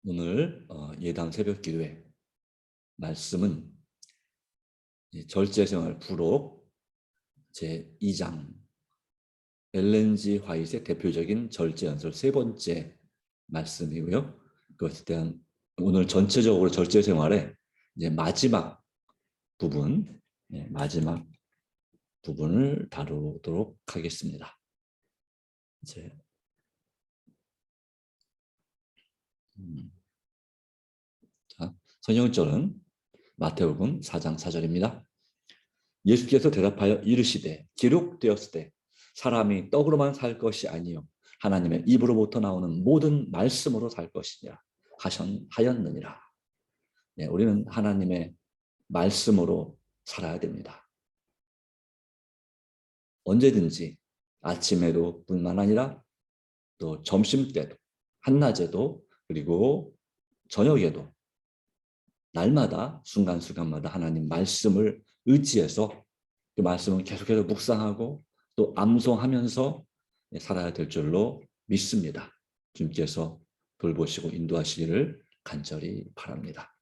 오늘 예당 새벽 기도회 말씀은 절제생활 부록 제2장 엘렌 G 화이트의 대표적인 절제연설 세 번째 말씀이고요. 그것에 대한 오늘 전체적으로 절제생활의 이제 마지막 부분, 마지막 부분을 다루도록 하겠습니다. 이제 자, 성경절은 마태복음 4장 4절입니다. 예수께서 대답하여 이르시되 기록되었으되 사람이 떡으로만 살 것이 아니요 하나님의 입으로부터 나오는 모든 말씀으로 살 것이니라 하였느니라. 우리는 하나님의 말씀으로 살아야 됩니다. 언제든지 아침에도 뿐만 아니라 또 점심때도 한낮에도 그리고 저녁에도 날마다 순간순간마다 하나님 말씀을 의지해서 그 말씀을 계속해서 묵상하고 또 암송하면서 살아야 될 줄로 믿습니다. 주님께서 돌보시고 인도하시기를 간절히 바랍니다.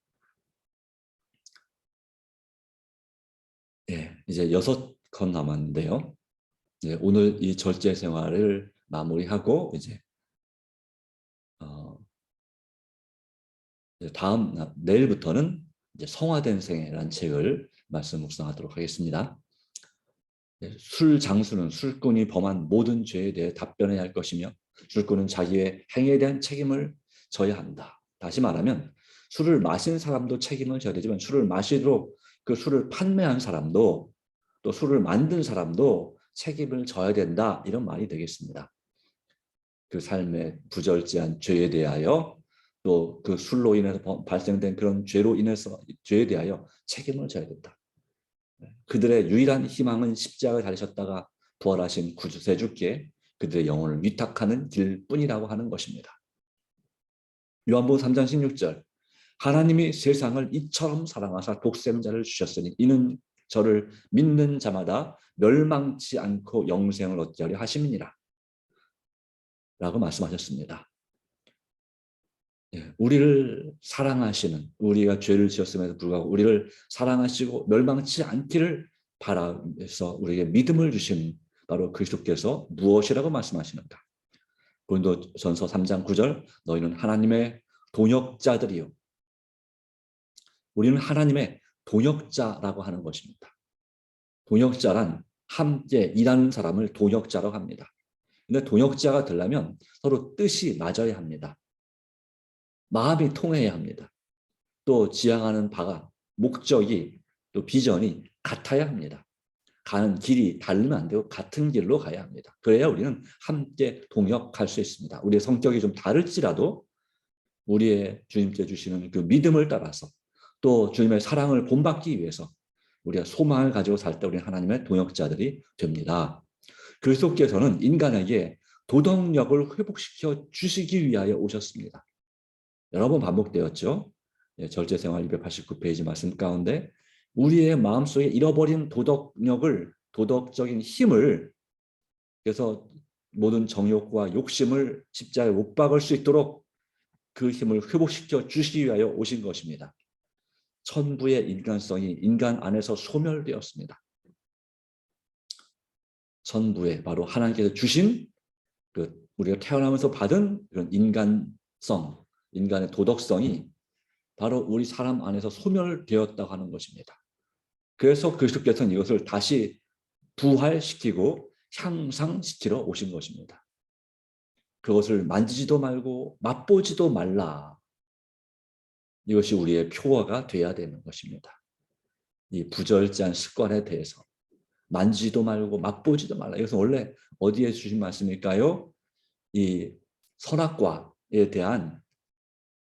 이제 6건 남았는데요. 오늘 이 절제 생활을 마무리하고 이제 내일부터는 이제 성화된 생애라는 책을 말씀 묵상하도록 하겠습니다. 술 장수는 술꾼이 범한 모든 죄에 대해 답변해야 할 것이며 술꾼은 자기의 행위에 대한 책임을 져야 한다. 다시 말하면 술을 마신 사람도 책임을 져야 되지만 술을 마시도록 그 술을 판매한 사람도 또 술을 만든 사람도 책임을 져야 된다. 이런 말이 되겠습니다. 그 삶의 부절제한 죄에 대하여 또 그 술로 인해서 발생된 그런 죄에 대하여 책임을 져야 된다. 그들의 유일한 희망은 십자가에 달리셨다가 부활하신 구주세주께 그들의 영혼을 위탁하는 길뿐이라고 하는 것입니다. 요한복음 3장 16절 하나님이 세상을 이처럼 사랑하사 독생자를 주셨으니 이는 저를 믿는 자마다 멸망치 않고 영생을 얻게 하려 하심이니라 라고 말씀하셨습니다. 우리를 사랑하시는, 우리가 죄를 지었음에도 불구하고 우리를 사랑하시고 멸망치 않기를 바라면서 우리에게 믿음을 주신 바로 그리스도께서 무엇이라고 말씀하시는가? 고린도전서 3장 9절 너희는 하나님의 동역자들이요. 우리는 하나님의 동역자라고 하는 것입니다. 동역자란 함께 일하는 사람을 동역자라고 합니다. 근데 동역자가 되려면 서로 뜻이 맞아야 합니다. 마음이 통해야 합니다. 또 지향하는 바가 목적이 또 비전이 같아야 합니다. 가는 길이 다르면 안 되고 같은 길로 가야 합니다. 그래야 우리는 함께 동역할 수 있습니다. 우리의 성격이 좀 다를지라도 우리의 주님께 주시는 그 믿음을 따라서 또 주님의 사랑을 본받기 위해서 우리가 소망을 가지고 살 때 우리는 하나님의 동역자들이 됩니다. 그리스도께서는 인간에게 도덕력을 회복시켜 주시기 위하여 오셨습니다. 여러 번 반복되었죠. 절제생활 289페이지 말씀 가운데 우리의 마음속에 잃어버린 도덕적인 힘을 그래서 모든 정욕과 욕심을 십자가에 못 박을 수 있도록 그 힘을 회복시켜 주시기 위하여 오신 것입니다. 천부의 인간성이 인간 안에서 소멸되었습니다. 천부에 바로 하나님께서 주신 우리가 태어나면서 받은 그런 인간성, 인간의 도덕성이 바로 우리 사람 안에서 소멸되었다고 하는 것입니다. 그래서 그리스도께서는 이것을 다시 부활시키고 향상시키러 오신 것입니다. 그것을 만지지도 말고 맛보지도 말라. 이것이 우리의 표어가 돼야 되는 것입니다. 이 부절제한 습관에 대해서 만지지도 말고 맛보지도 말라. 이것은 원래 어디에 주신 말씀일까요? 이 선악과에 대한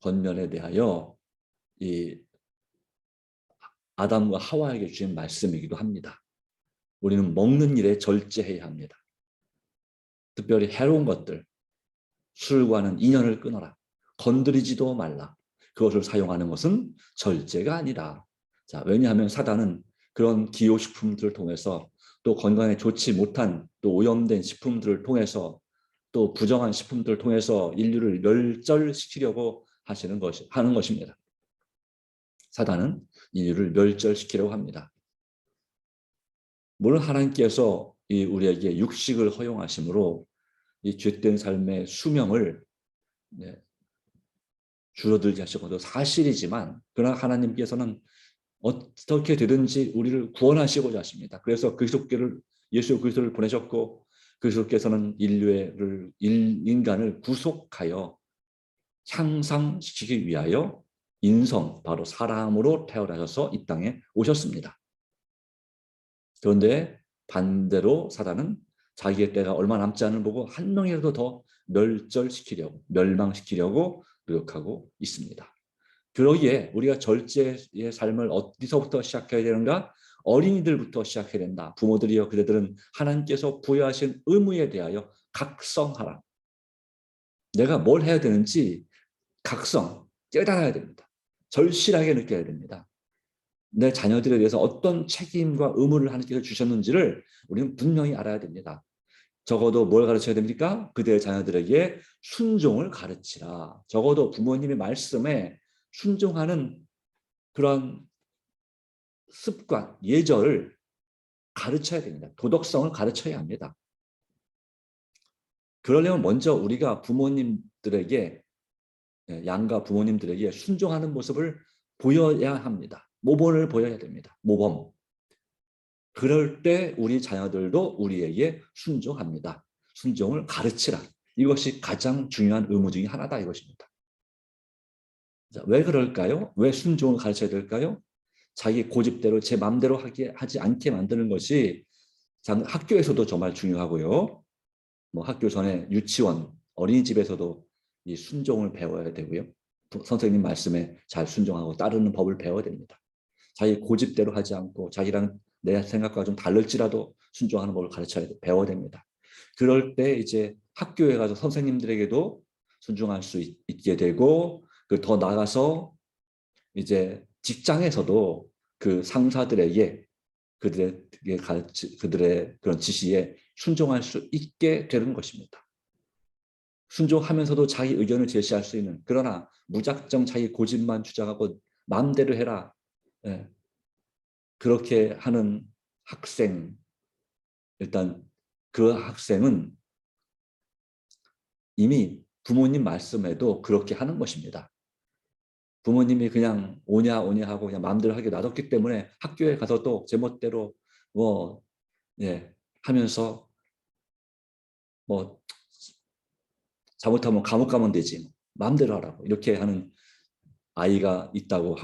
권면에 대하여 이 아담과 하와에게 주신 말씀이기도 합니다. 우리는 먹는 일에 절제해야 합니다. 특별히 해로운 것들, 술과는 인연을 끊어라. 건드리지도 말라. 그것을 사용하는 것은 절제가 아니라. 자, 왜냐하면 사단은 그런 기호식품들을 통해서 또 건강에 좋지 못한 또 오염된 식품들을 통해서 또 부정한 식품들을 통해서 인류를 멸절시키려고 하는 것입니다. 사단은 인류를 멸절시키려고 합니다. 물론 하나님께서 우리에게 육식을 허용하심으로 이 죄된 삶의 수명을 줄어들게 하신 것도 사실이지만, 그러나 하나님께서는 어떻게 되든지 우리를 구원하시고자 하십니다. 그래서 그리스도께를, 예수 그리스도를 보내셨고, 그리스도께서는 인간을 구속하여 향상시키기 위하여 인성, 바로 사람으로 태어나셔서 이 땅에 오셨습니다. 그런데 반대로 사단은 자기의 때가 얼마 남지 않은 보고 한 명이라도 더 멸망시키려고 노력하고 있습니다. 그러기에 우리가 절제의 삶을 어디서부터 시작해야 되는가? 어린이들부터 시작해야 된다. 부모들이여, 그대들은 하나님께서 부여하신 의무에 대하여 각성하라. 내가 뭘 해야 되는지 깨달아야 됩니다. 절실하게 느껴야 됩니다. 내 자녀들에 대해서 어떤 책임과 의무를 하나님께서 주셨는지를 우리는 분명히 알아야 됩니다. 적어도 뭘 가르쳐야 됩니까? 그들의 자녀들에게 순종을 가르치라. 적어도 부모님의 말씀에 순종하는 그런 습관, 예절을 가르쳐야 됩니다. 도덕성을 가르쳐야 합니다. 그러려면 먼저 우리가 부모님들에게, 양가 부모님들에게 순종하는 모습을 보여야 합니다. 모범을 보여야 됩니다. 모범. 그럴 때 우리 자녀들도 우리에게 순종합니다. 순종을 가르치라. 이것이 가장 중요한 의무 중에 하나다 이것입니다. 자, 왜 그럴까요? 왜 순종을 가르쳐야 될까요? 자기 고집대로 제 마음대로 하지 않게 만드는 것이 학교에서도 정말 중요하고요. 학교 전에 유치원, 어린이집에서도 이 순종을 배워야 되고요. 선생님 말씀에 잘 순종하고 따르는 법을 배워야 됩니다. 자기 고집대로 하지 않고 자기랑 내 생각과 좀 다를지라도 순종하는 법을 배워야 됩니다. 그럴 때 이제 학교에 가서 선생님들에게도 순종할 수 있게 되고, 더 나아가서 이제 직장에서도 그 상사들에게 그들의 그런 지시에 순종할 수 있게 되는 것입니다. 순종하면서도 자기 의견을 제시할 수 있는, 그러나 무작정 자기 고집만 주장하고 마음대로 해라, 그렇게 하는 학생, 일단 그 학생은 이미 부모님 말씀에도 그렇게 하는 것입니다. 부모님이 그냥 오냐 하고 그냥 마음대로 하게 놔뒀기 때문에 학교에 가서도 제멋대로 하면서 잘못하면 감옥 가면 되지, 마음대로 하라고 이렇게 하는 아이가 있다고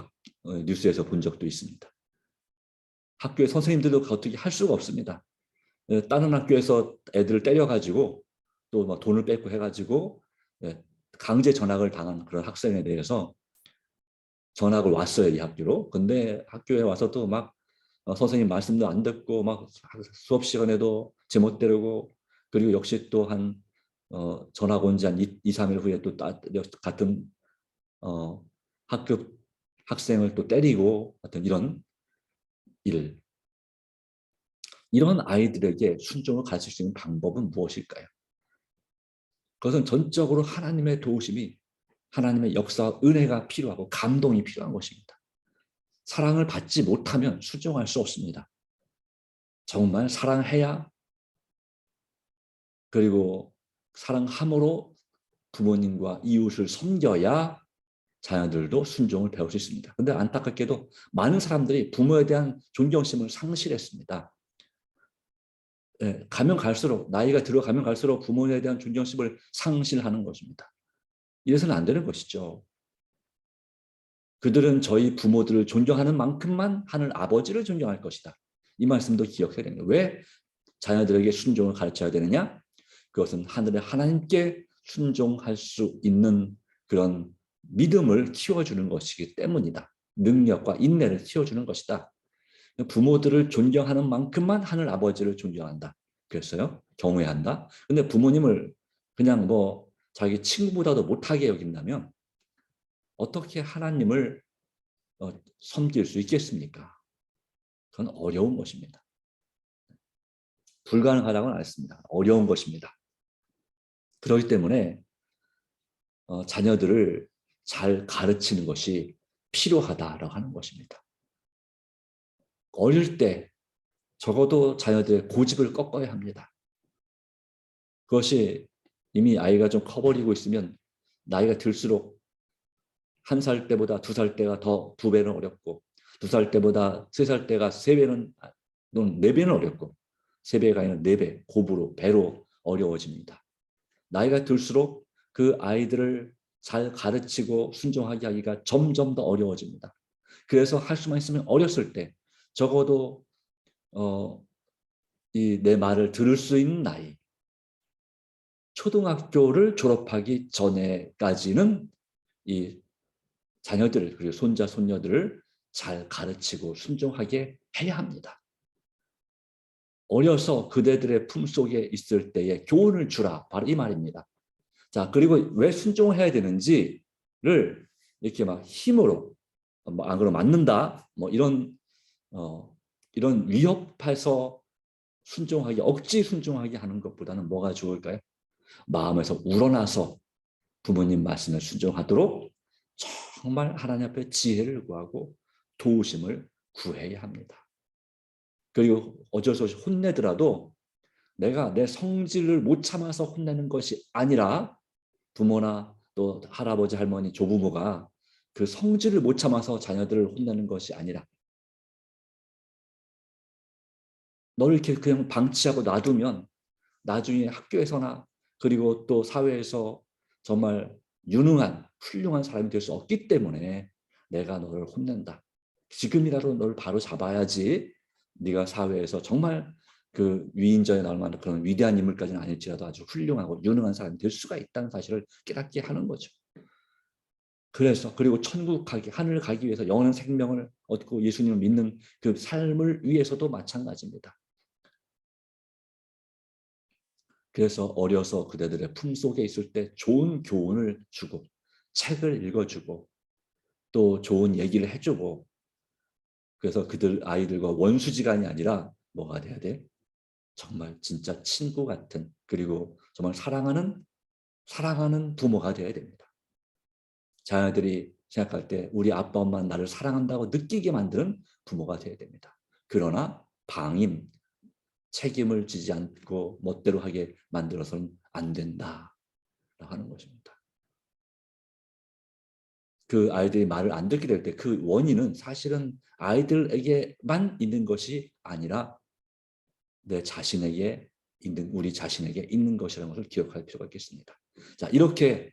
뉴스에서 본 적도 있습니다. 학교의 선생님들도 어떻게 할 수가 없습니다. 다른 학교에서 애들을 때려가지고 또 돈을 뺏고 해가지고 강제 전학을 당한 그런 학생에 대해서 전학을 왔어요, 이 학교로. 근데 학교에 와서도 선생님 말씀도 안 듣고 수업 시간에도 제멋대로고, 그리고 역시 또 전학 온 지 한 2, 3일 후에 또 같은 학교 학생을 또 때리고 같은 이런 아이들에게 순종을 가르칠 수 있는 방법은 무엇일까요? 그것은 전적으로 하나님의 도우심이, 하나님의 역사와 은혜가 필요하고 감동이 필요한 것입니다. 사랑을 받지 못하면 순종할 수 없습니다. 정말 사랑해야, 그리고 사랑함으로 부모님과 이웃을 섬겨야 자녀들도 순종을 배울 수 있습니다. 그런데 안타깝게도 많은 사람들이 부모에 대한 존경심을 상실했습니다. 나이가 들어가면 갈수록 부모에 대한 존경심을 상실하는 것입니다. 이래서는 안 되는 것이죠. 그들은 저희 부모들을 존경하는 만큼만 하늘 아버지를 존경할 것이다. 이 말씀도 기억해야 됩니다. 왜 자녀들에게 순종을 가르쳐야 되느냐? 그것은 하늘의 하나님께 순종할 수 있는 그런 믿음을 키워주는 것이기 때문이다. 능력과 인내를 키워주는 것이다. 부모들을 존경하는 만큼만 하늘 아버지를 존경한다. 그랬어요. 경외한다. 근데 부모님을 그냥 자기 친구보다도 못하게 여긴다면 어떻게 하나님을 섬길 수 있겠습니까? 그건 어려운 것입니다. 불가능하다고는 안 했습니다. 어려운 것입니다. 그렇기 때문에 자녀들을 잘 가르치는 것이 필요하다라고 하는 것입니다. 어릴 때 적어도 자녀들의 고집을 꺾어야 합니다. 그것이 이미 아이가 좀 커버리고 있으면 나이가 들수록 1살 때보다 2살 때가 더 2배는 어렵고 2살 때보다 3살 때가 3배는 또는 4배는 어렵고 3배가 아니라 4배, 곱으로 배로 어려워집니다. 나이가 들수록 그 아이들을 잘 가르치고 순종하게 하기가 점점 더 어려워집니다. 그래서 할 수만 있으면 어렸을 때 적어도 내 말을 들을 수 있는 나이, 초등학교를 졸업하기 전에까지는 이 자녀들 그리고 손자 손녀들을 잘 가르치고 순종하게 해야 합니다. 어려서 그대들의 품속에 있을 때에 교훈을 주라. 바로 이 말입니다. 자, 그리고 왜 순종을 해야 되는지를 이렇게 막 힘으로 안 그러면 맞는다. 이런 위협해서 순종하게 억지 순종하게 하는 것보다는 뭐가 좋을까요? 마음에서 우러나서 부모님 말씀을 순종하도록 정말 하나님 앞에 지혜를 구하고 도우심을 구해야 합니다. 그리고 어쩔 수 없이 혼내더라도 내가 내 성질을 못 참아서 혼내는 것이 아니라 부모나 또 할아버지, 할머니, 조부모가 그 성질을 못 참아서 자녀들을 혼내는 것이 아니라 너를 이렇게 그냥 방치하고 놔두면 나중에 학교에서나 그리고 또 사회에서 정말 유능한 훌륭한 사람이 될 수 없기 때문에 내가 너를 혼낸다. 지금이라도 너를 바로 잡아야지 네가 사회에서 정말 그 위인전에 나올 만한 그런 위대한 인물까지는 아닐지라도 아주 훌륭하고 유능한 사람이 될 수가 있다는 사실을 깨닫게 하는 거죠. 그래서 그리고 천국 가기, 하늘 가기 위해서 영원한 생명을 얻고 예수님을 믿는 그 삶을 위해서도 마찬가지입니다. 그래서 어려서 그대들의 품속에 있을 때 좋은 교훈을 주고 책을 읽어주고 또 좋은 얘기를 해주고 그래서 그들 아이들과 원수지간이 아니라 뭐가 돼야 돼? 정말 진짜 친구 같은 그리고 정말 사랑하는 부모가 돼야 됩니다. 자녀들이 생각할 때 우리 아빠 엄마는 나를 사랑한다고 느끼게 만드는 부모가 돼야 됩니다. 그러나 방임, 책임을 지지 않고 멋대로 하게 만들어서는 안 된다라고 하는 것입니다. 그 아이들이 말을 안 듣게 될 때 그 원인은 사실은 아이들에게만 있는 것이 아니라 내 자신에게 우리 자신에게 있는 것이라는 것을 기억할 필요가 있겠습니다. 자, 이렇게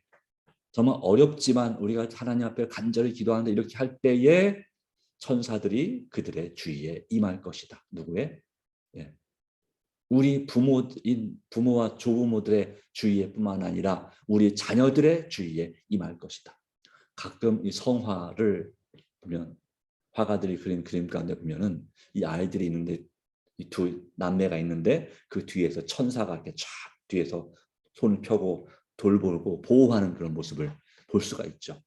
정말 어렵지만 우리가 하나님 앞에 간절히 기도하는데 이렇게 할 때에 천사들이 그들의 주위에 임할 것이다. 누구의? 예. 우리 부모와 조부모들의 주위에 뿐만 아니라 우리 자녀들의 주위에 임할 것이다. 가끔 이 성화를 보면 화가들이 그린 그림 가운데 보면은 이 아이들이 있는데 이 두 남매가 있는데 그 뒤에서 천사가 이렇게 쫙 뒤에서 손을 펴고 돌보고 보호하는 그런 모습을 볼 수가 있죠.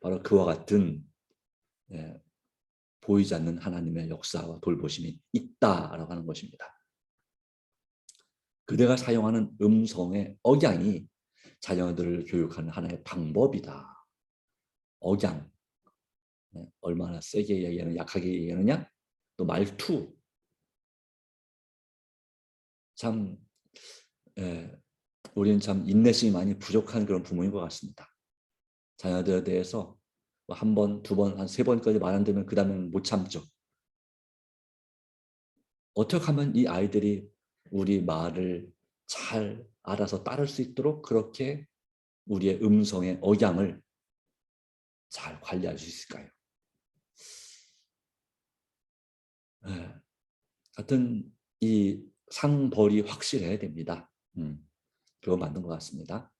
바로 그와 같은 보이지 않는 하나님의 역사와 돌보심이 있다라고 하는 것입니다. 그대가 사용하는 음성의 억양이 자녀들을 교육하는 하나의 방법이다. 억양. 얼마나 세게 얘기하느냐, 약하게 얘기하느냐, 또 말투. 참, 우리는 참 인내심이 많이 부족한 그런 부모인 것 같습니다. 자녀들에 대해서 한 번, 두 번, 한 3번까지 말 안 되면 그 다음에는 못 참죠. 어떻게 하면 이 아이들이 우리 말을 잘 알아서 따를 수 있도록 그렇게 우리의 음성의 억양을 잘 관리할 수 있을까요? 하여튼 이 상벌이 확실해야 됩니다. 그거 맞는 것 같습니다.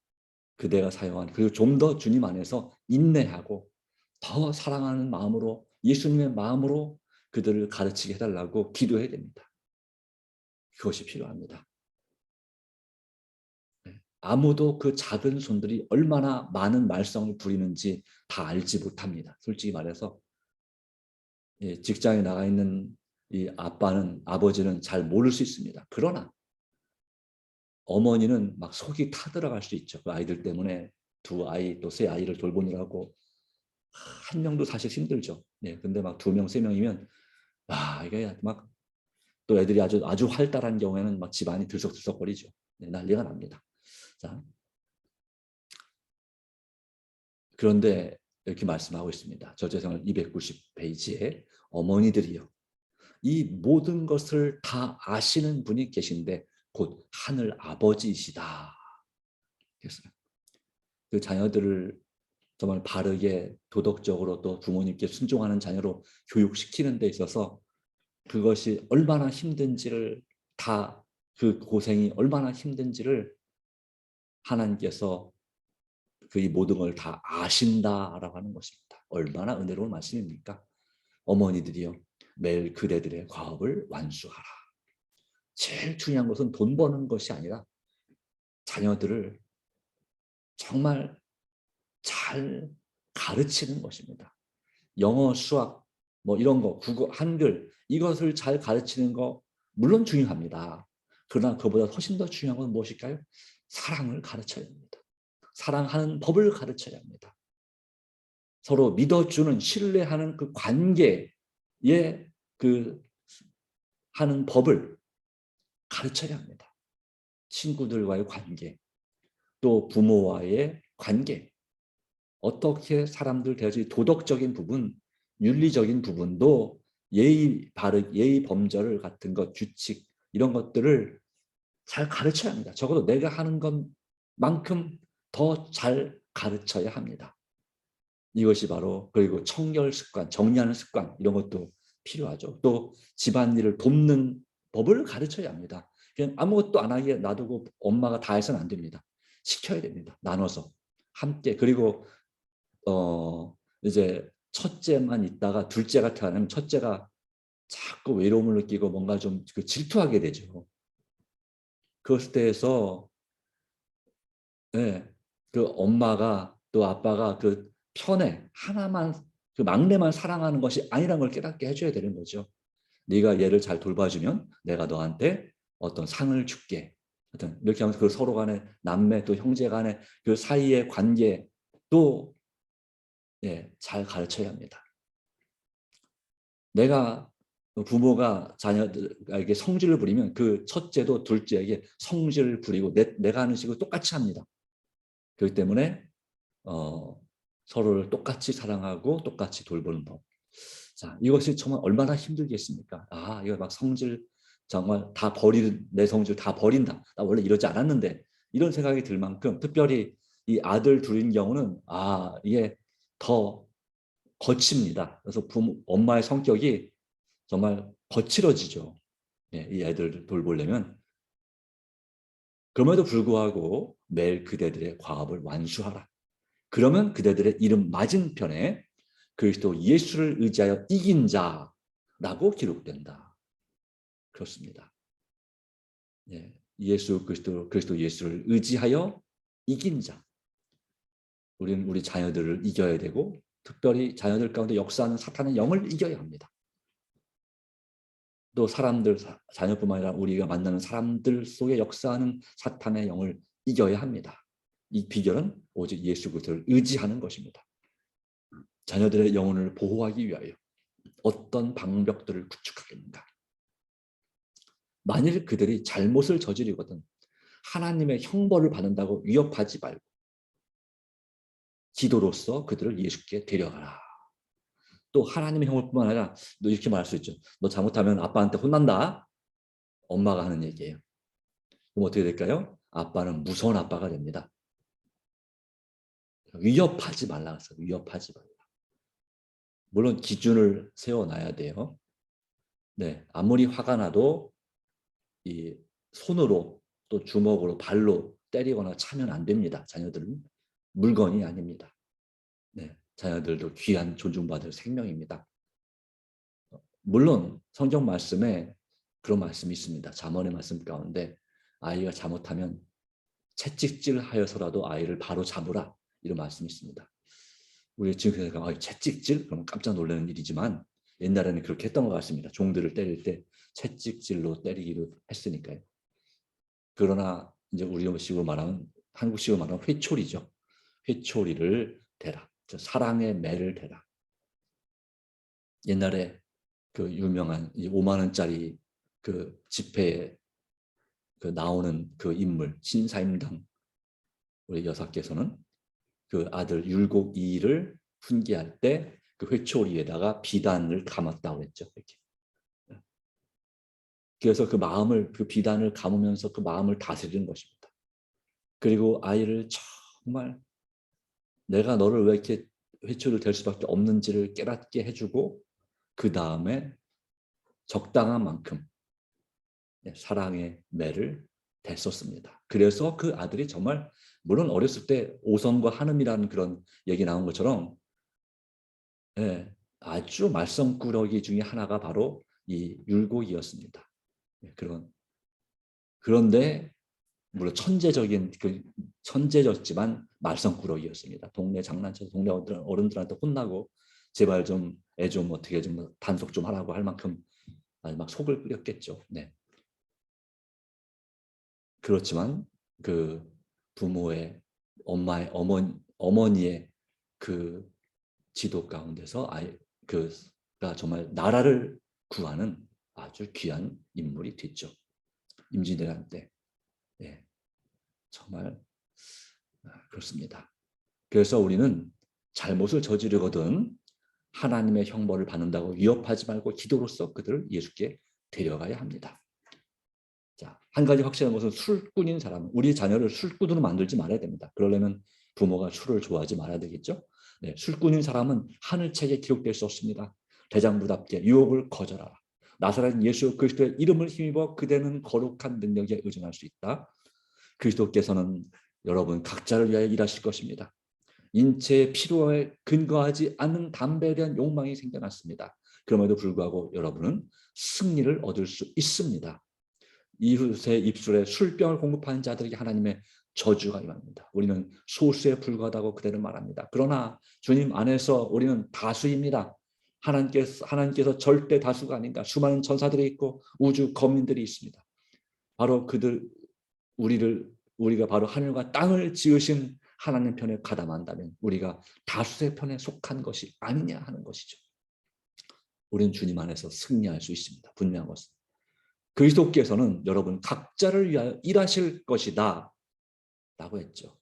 그대가 사용한 그리고 좀 더 주님 안에서 인내하고 더 사랑하는 마음으로 예수님의 마음으로 그들을 가르치게 해달라고 기도해야 됩니다. 그것이 필요합니다. 아무도 그 작은 손들이 얼마나 많은 말썽을 부리는지 다 알지 못합니다. 솔직히 말해서 직장에 나가 있는 이 아버지는 잘 모를 수 있습니다. 그러나 어머니는 막 속이 타들어갈 수 있죠. 그 아이들 때문에 두 아이 또 세 아이를 돌보느라고 한 명도 사실 힘들죠. 네, 근데 막 두 명, 세 명이면 이게 막 또 애들이 아주 활달한 경우에는 막 집안이 들썩들썩거리죠. 네, 난리가 납니다. 자, 그런데 이렇게 말씀하고 있습니다. 저자성을 290페이지에 어머니들이요. 이 모든 것을 다 아시는 분이 계신데 곧 하늘 아버지이시다. 그랬어요. 그 자녀들을 정말 바르게 도덕적으로 또 부모님께 순종하는 자녀로 교육시키는 데 있어서 그것이 얼마나 힘든지를 다 그 고생이 얼마나 힘든지를 하나님께서 그 이 모든 걸 다 아신다라고 하는 것입니다. 얼마나 은혜로운 말씀입니까? 어머니들이요. 매일 그대들의 과업을 완수하라. 제일 중요한 것은 돈 버는 것이 아니라 자녀들을 정말 잘 가르치는 것입니다. 영어, 수학, 뭐 이런 거, 국어, 한글 이것을 잘 가르치는 거 물론 중요합니다. 그러나 그보다 훨씬 더 중요한 건 무엇일까요? 사랑을 가르쳐야 합니다. 사랑하는 법을 가르쳐야 합니다. 서로 믿어주는 신뢰하는 그 관계에 그 하는 법을 가르쳐야 합니다. 친구들과의 관계, 또 부모와의 관계, 어떻게 사람들 대하지 도덕적인 부분, 윤리적인 부분도 예의 범절 같은 것, 규칙 이런 것들을 잘 가르쳐야 합니다. 적어도 내가 하는 것만큼 더 잘 가르쳐야 합니다. 이것이 바로 그리고 청결 습관, 정리하는 습관 이런 것도 필요하죠. 또 집안일을 돕는 법을 가르쳐야 합니다. 그냥 아무것도 안 하게 놔두고 엄마가 다 해서는 안 됩니다. 시켜야 됩니다. 나눠서 함께. 그리고 이제 첫째만 있다가 둘째가 태어나면 첫째가 자꾸 외로움을 느끼고 뭔가 좀 그 질투하게 되죠. 그것에 대해서 네, 그 엄마가 또 아빠가 그 편에 하나만 그 막내만 사랑하는 것이 아니라는 걸 깨닫게 해줘야 되는 거죠. 네가 얘를 잘 돌봐주면 내가 너한테 어떤 상을 줄게. 하여튼 이렇게 하면서 그 서로 간의 남매 또 형제 간의 그 사이의 관계도 잘 가르쳐야 합니다. 내가 부모가 자녀들에게 성질을 부리면 그 첫째도 둘째에게 성질을 부리고 내가 하는 식으로 똑같이 합니다. 그렇기 때문에 서로를 똑같이 사랑하고 똑같이 돌보는 법. 자, 이것이 정말 얼마나 힘들겠습니까? 이거 막 성질 정말 다 버리는 내 성질 다 버린다. 나 원래 이러지 않았는데 이런 생각이 들 만큼 특별히 이 아들 둘인 경우는 이게 더 거칩니다. 그래서 엄마의 성격이 정말 거칠어지죠. 이 애들을 돌보려면. 그럼에도 불구하고 매일 그대들의 과업을 완수하라. 그러면 그대들의 이름 맞은편에 그리스도 예수를 의지하여 이긴 자라고 기록된다. 그렇습니다. 예수 그리스도 예수를 의지하여 이긴 자. 우리는 우리 자녀들을 이겨야 되고 특별히 자녀들 가운데 역사하는 사탄의 영을 이겨야 합니다. 또 사람들, 자녀뿐만 아니라 우리가 만나는 사람들 속에 역사하는 사탄의 영을 이겨야 합니다. 이 비결은 오직 예수 그리스도를 의지하는 것입니다. 자녀들의 영혼을 보호하기 위하여 어떤 방벽들을 구축하겠는가? 만일 그들이 잘못을 저지르거든 하나님의 형벌을 받는다고 위협하지 말고 기도로서 그들을 예수께 데려가라. 또 하나님의 형벌뿐만 아니라 너 이렇게 말할 수 있죠. 너 잘못하면 아빠한테 혼난다. 엄마가 하는 얘기예요. 그럼 어떻게 될까요? 아빠는 무서운 아빠가 됩니다. 위협하지 말라 그랬어요. 위협하지 말라. 물론 기준을 세워놔야 돼요. 아무리 화가 나도 이 손으로 또 주먹으로 발로 때리거나 차면 안 됩니다. 자녀들은 물건이 아닙니다. 자녀들도 귀한 존중받을 생명입니다. 물론 성경 말씀에 그런 말씀이 있습니다. 잠언의 말씀 가운데 아이가 잘못하면 채찍질하여서라도 아이를 바로 잡으라 이런 말씀이 있습니다. 우리 지금 생각하면 채찍질? 그러면 깜짝 놀라는 일이지만 옛날에는 그렇게 했던 것 같습니다. 종들을 때릴 때 채찍질로 때리기도 했으니까요. 그러나 이제 우리식으로 말하면 한국식으로 말하면 회초리죠. 회초리를 대라. 사랑의 매를 대라. 옛날에 그 유명한 5만 원짜리 그 지폐에 그 나오는 그 인물 신사임당 우리 여사께서는 그 아들 율곡 이를 훈계할 때 그 회초리에다가 비단을 감았다고 했죠. 이렇게. 그래서 그 마음을 그 비단을 감으면서 그 마음을 다스리는 것입니다. 그리고 아이를 정말 내가 너를 왜 이렇게 회초리를 댈 수밖에 없는지를 깨닫게 해주고 그 다음에 적당한 만큼 사랑의 매를 댔었습니다. 그래서 그 아들이 정말 물론 어렸을 때 오성과 한음이라는 그런 얘기 나온 것처럼 아주 말썽꾸러기 중에 하나가 바로 이 율곡이었습니다. 그런데 물론 천재졌지만 말썽꾸러기였습니다. 동네 장난쳐서 동네 어른들한테 혼나고 제발 좀 애 좀 어떻게 좀 단속 좀 하라고 할 만큼 막 속을 끓였겠죠. 네. 그렇지만 그 부모의 어머니의 그 지도 가운데서 그가 정말 나라를 구하는 아주 귀한 인물이 됐죠. 임진왜란 때. 예, 정말 그렇습니다. 그래서 우리는 잘못을 저지르거든 하나님의 형벌을 받는다고 위협하지 말고 기도로서 그들을 예수께 데려가야 합니다. 자, 한 가지 확실한 것은 술꾼인 사람, 우리 자녀를 술꾼으로 만들지 말아야 됩니다. 그러려면 부모가 술을 좋아하지 말아야 되겠죠. 네, 술꾼인 사람은 하늘책에 기록될 수 없습니다. 대장부답게 유혹을 거절하라. 나사렛 예수 그리스도의 이름을 힘입어 그대는 거룩한 능력에 의존할 수 있다. 그리스도께서는 여러분 각자를 위하여 일하실 것입니다. 인체의 필요에 근거하지 않는 담배에 대한 욕망이 생겨났습니다. 그럼에도 불구하고 여러분은 승리를 얻을 수 있습니다. 이웃의 입술에 술병을 공급하는 자들에게 하나님의 저주가 임합니다. 우리는 소수에 불과하다고 그대는 말합니다. 그러나 주님 안에서 우리는 다수입니다. 하나님께서 절대 다수가 아닌가. 수많은 천사들이 있고 우주 거민들이 있습니다. 바로 우리가 바로 하늘과 땅을 지으신 하나님 편에 가담한다면 우리가 다수의 편에 속한 것이 아니냐 하는 것이죠. 우리는 주님 안에서 승리할 수 있습니다. 분명한 것은. 그리스도께서는 여러분 각자를 위하여 일하실 것이다 라고 했죠.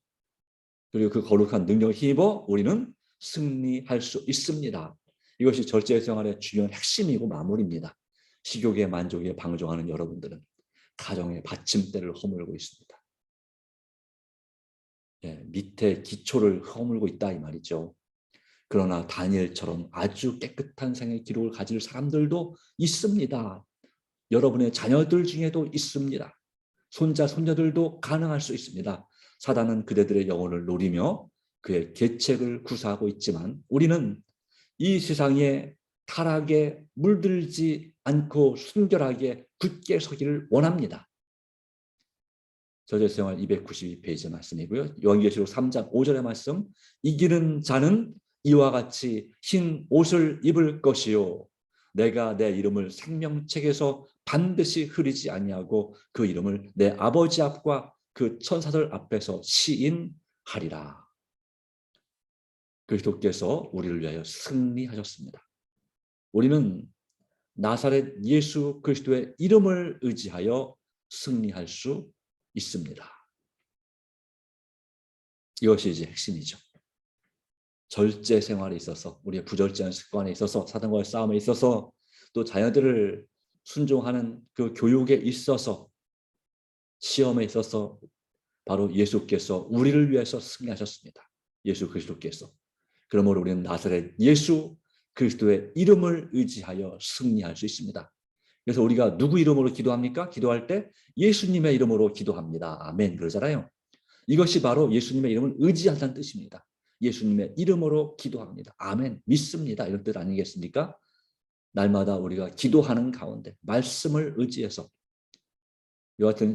그리고 그 거룩한 능력을 힘입어 우리는 승리할 수 있습니다. 이것이 절제 생활의 중요한 핵심이고 마무리입니다. 식욕의 만족에 방종하는 여러분들은 가정의 받침대를 허물고 있습니다. 밑에 기초를 허물고 있다 이 말이죠. 그러나 다니엘처럼 아주 깨끗한 생의 기록을 가질 사람들도 있습니다. 여러분의 자녀들 중에도 있습니다. 손자, 손녀들도 가능할 수 있습니다. 사단은 그대들의 영혼을 노리며 그의 계책을 구사하고 있지만 우리는 이 세상에 타락에 물들지 않고 순결하게 굳게 서기를 원합니다. 저절생활 292페이지 말씀이고요. 요한계시록 3장 5절의 말씀, 이기는 자는 이와 같이 흰 옷을 입을 것이요 내가 내 이름을 생명책에서 반드시 흐리지 아니하고 그 이름을 내 아버지 앞과 그 천사들 앞에서 시인하리라. 그리스도께서 우리를 위하여 승리하셨습니다. 우리는 나사렛 예수 그리스도의 이름을 의지하여 승리할 수 있습니다. 이것이 이제 핵심이죠. 절제 생활에 있어서 우리의 부절제한 습관에 있어서 사단과의 싸움에 있어서 또 자녀들을 순종하는 그 교육에 있어서 시험에 있어서 바로 예수께서 우리를 위해서 승리하셨습니다. 예수 그리스도께서. 그러므로 우리는 나사렛 예수 그리스도의 이름을 의지하여 승리할 수 있습니다. 그래서 우리가 누구 이름으로 기도합니까? 기도할 때 예수님의 이름으로 기도합니다. 아멘 그러잖아요. 이것이 바로 예수님의 이름을 의지한다는 뜻입니다. 예수님의 이름으로 기도합니다. 아멘 믿습니다. 이런 뜻 아니겠습니까? 날마다 우리가 기도하는 가운데 말씀을 의지해서 이와 같은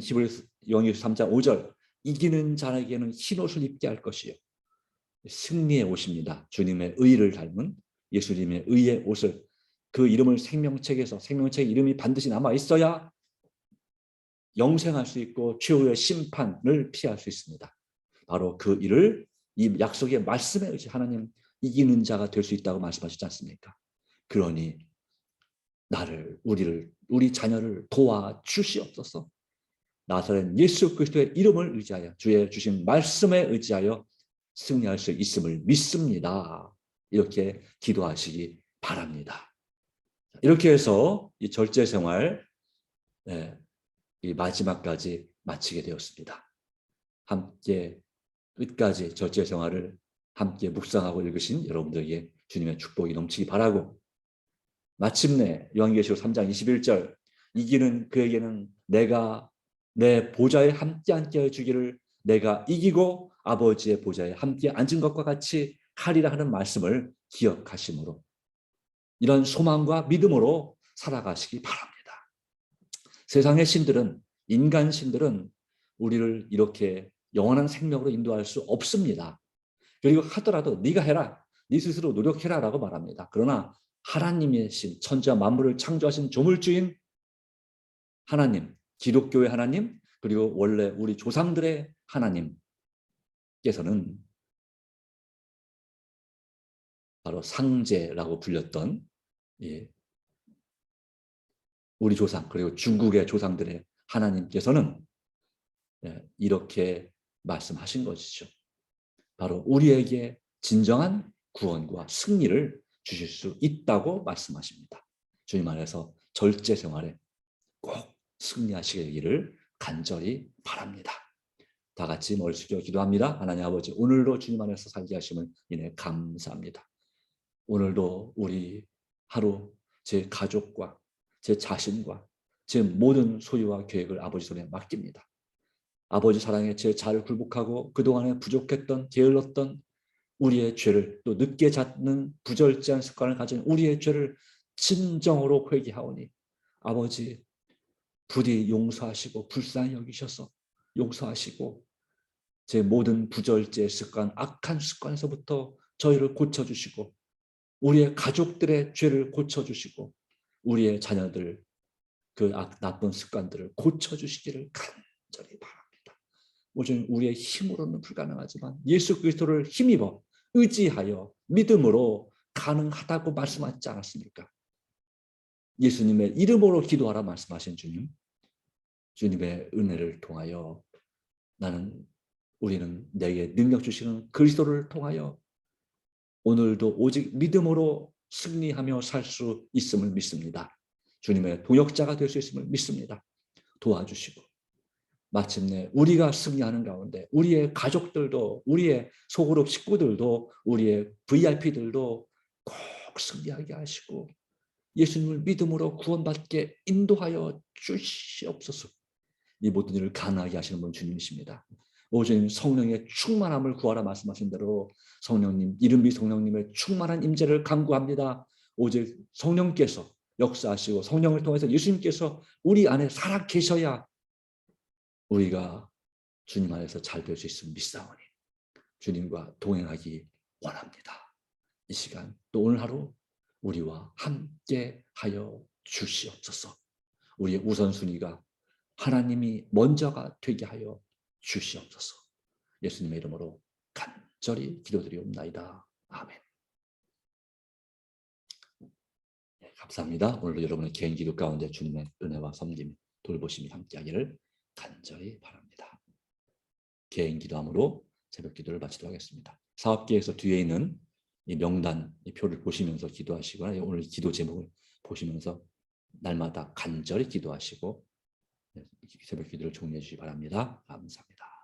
요한계시록 3장 5절 이기는 자에게는 흰옷을 입게 할 것이요 승리의 옷입니다. 주님의 의를 닮은 예수님의 의의 옷을 그 이름을 생명책에서 생명책 이름이 반드시 남아 있어야 영생할 수 있고 최후의 심판을 피할 수 있습니다. 바로 그 일을 이 약속의 말씀에 의지 하나님 이기는 자가 될 수 있다고 말씀하시지 않습니까? 그러니 우리 자녀를 도와주시옵소서. 나사렛 예수 그리스도의 이름을 의지하여 주의 주신 말씀에 의지하여 승리할 수 있음을 믿습니다. 이렇게 기도하시기 바랍니다. 이렇게 해서 이 절제 생활 이 마지막까지 마치게 되었습니다. 함께 끝까지 절제 생활을 함께 묵상하고 읽으신 여러분들에게 주님의 축복이 넘치기 바라고, 마침내 요한계시록 3장 21절 이기는 그에게는 내가 내 보좌에 함께 앉게 주기를 내가 이기고 아버지의 보좌에 함께 앉은 것과 같이 하리라 하는 말씀을 기억하심으로 이런 소망과 믿음으로 살아가시기 바랍니다. 세상의 신들은, 인간 신들은 우리를 이렇게 영원한 생명으로 인도할 수 없습니다. 그리고 하더라도 네가 해라, 네 스스로 노력해라 라고 말합니다. 그러나 하나님의 신, 천지와 만물을 창조하신 조물주인 하나님, 기독교의 하나님, 그리고 원래 우리 조상들의 하나님께서는 바로 상제라고 불렸던 우리 조상, 그리고 중국의 조상들의 하나님께서는 이렇게 말씀하신 것이죠. 바로 우리에게 진정한 구원과 승리를 주실 수 있다고 말씀하십니다. 주님 안에서 절제 생활에 꼭 승리하시기를 간절히 바랍니다. 다 같이 머리 숙여 기도합니다. 하나님 아버지, 오늘도 주님 안에서 살게 하심을 인해 감사합니다. 오늘도 우리 하루 제 가족과 제 자신과 제 모든 소유와 계획을 아버지 손에 맡깁니다. 아버지 사랑에 제 자를 굴복하고 그동안에 부족했던, 게을렀던 우리의 죄를, 또 늦게 잤는 부절제한 습관을 가진 우리의 죄를 진정으로 회개하오니 아버지 부디 용서하시고 불쌍히 여기셔서 용서하시고 제 모든 부절제 습관, 악한 습관에서부터 저희를 고쳐주시고 우리의 가족들의 죄를 고쳐주시고 우리의 자녀들 그 나쁜 습관들을 고쳐주시기를 간절히 바랍니다. 오직 우리의 힘으로는 불가능하지만 예수 그리스도를 힘입어 의지하여 믿음으로 가능하다고 말씀하지 않았습니까? 예수님의 이름으로 기도하라 말씀하신 주님, 주님의 은혜를 통하여 우리는 내게 능력 주시는 그리스도를 통하여 오늘도 오직 믿음으로 승리하며 살 수 있음을 믿습니다. 주님의 동역자가 될 수 있음을 믿습니다. 도와주시고 마침내 우리가 승리하는 가운데 우리의 가족들도, 우리의 소그룹 식구들도, 우리의 VIP들도 꼭 승리하게 하시고 예수님을 믿음으로 구원받게 인도하여 주시옵소서. 이 모든 일을 가능하게 하시는 분 주님이십니다. 오직 성령의 충만함을 구하라 말씀하신 대로 성령님, 이른비 성령님의 충만한 임재를 간구합니다. 오직 성령께서 역사하시고 성령을 통해서 예수님께서 우리 안에 살아 계셔야 우리가 주님 안에서 잘 될 수 있음을 믿사오니 주님과 동행하기 원합니다. 이 시간 또 오늘 하루 우리와 함께 하여 주시옵소서. 우리의 우선순위가 하나님이 먼저가 되게 하여 주시옵소서. 예수님의 이름으로 간절히 기도드리옵나이다. 아멘. 네, 감사합니다. 오늘도 여러분의 개인 기도 가운데 주님의 은혜와 섬김, 돌보심이 함께하기를 간절히 바랍니다. 개인 기도함으로 새벽 기도를 마치도록 하겠습니다. 사업계에서 뒤에 있는 이 명단, 이 표를 보시면서 기도하시거나 오늘 기도 제목을 보시면서 날마다 간절히 기도하시고 새벽 기도를 종료해 주시기 바랍니다. 감사합니다.